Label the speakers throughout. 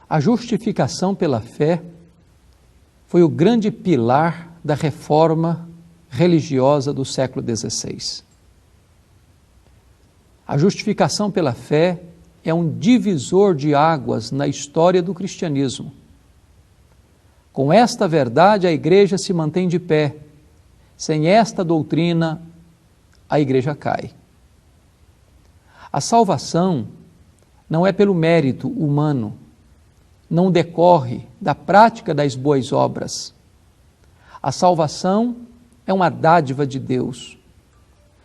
Speaker 1: A justificação pela fé foi o grande pilar da reforma religiosa do século XVI. A justificação pela fé é um divisor de águas na história do cristianismo. Com esta verdade, a igreja se mantém de pé. Sem esta doutrina, a igreja cai. A salvação não é pelo mérito humano, não decorre da prática das boas obras. A salvação é uma dádiva de Deus,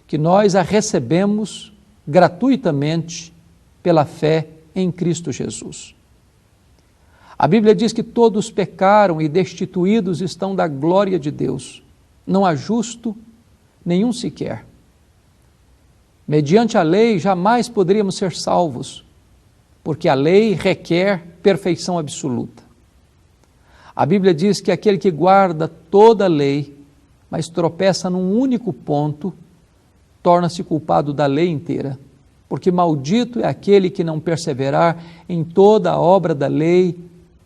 Speaker 1: que nós a recebemos gratuitamente pela fé em Cristo Jesus. A Bíblia diz que todos pecaram e destituídos estão da glória de Deus. Não há justo nenhum sequer. Mediante a lei jamais poderíamos ser salvos, porque a lei requer perfeição absoluta. A Bíblia diz que aquele que guarda toda a lei, mas tropeça num único ponto, torna-se culpado da lei inteira, porque maldito é aquele que não perseverar em toda a obra da lei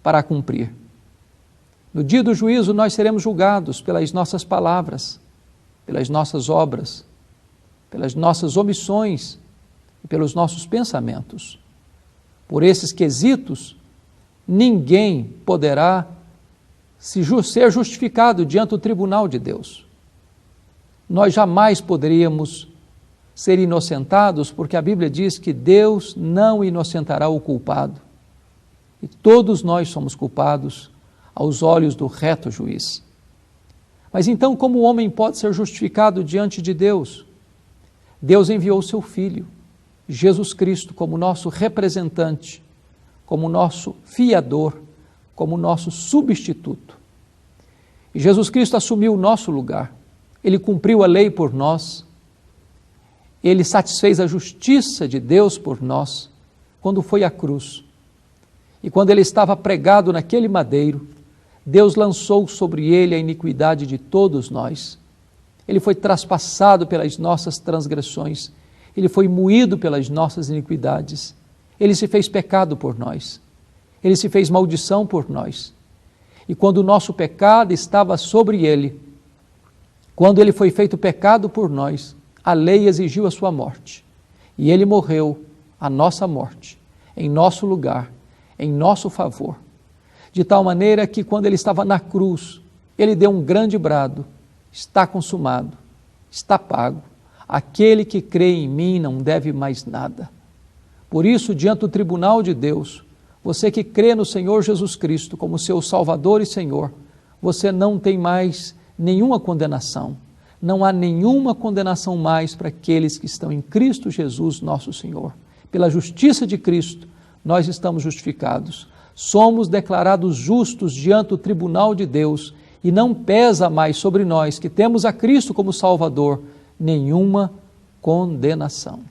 Speaker 1: para a cumprir. No dia do juízo nós seremos julgados pelas nossas palavras, pelas nossas obras, pelas nossas omissões e pelos nossos pensamentos. Por esses quesitos, ninguém poderá ser justificado diante do tribunal de Deus. Nós jamais poderíamos ser inocentados, porque a Bíblia diz que Deus não inocentará o culpado. E todos nós somos culpados aos olhos do reto juiz. Mas então, como o homem pode ser justificado diante de Deus? Deus enviou o seu Filho, Jesus Cristo, como nosso representante, como nosso fiador, como nosso substituto. E Jesus Cristo assumiu o nosso lugar. Ele cumpriu a lei por nós. Ele satisfez a justiça de Deus por nós quando foi à cruz. E quando ele estava pregado naquele madeiro, Deus lançou sobre ele a iniquidade de todos nós. Ele foi traspassado pelas nossas transgressões. Ele foi moído pelas nossas iniquidades. Ele se fez pecado por nós. Ele se fez maldição por nós. E quando o nosso pecado estava sobre ele, quando ele foi feito pecado por nós, a lei exigiu a sua morte. E ele morreu a nossa morte, em nosso lugar, em nosso favor. De tal maneira que quando ele estava na cruz, ele deu um grande brado: está consumado, está pago. Aquele que crê em mim não deve mais nada. Por isso, diante do tribunal de Deus, você que crê no Senhor Jesus Cristo como seu Salvador e Senhor, você não tem mais nenhuma condenação. Não há nenhuma condenação mais para aqueles que estão em Cristo Jesus, nosso Senhor. Pela justiça de Cristo, nós estamos justificados. Somos declarados justos diante do tribunal de Deus e não pesa mais sobre nós, que temos a Cristo como Salvador, nenhuma condenação.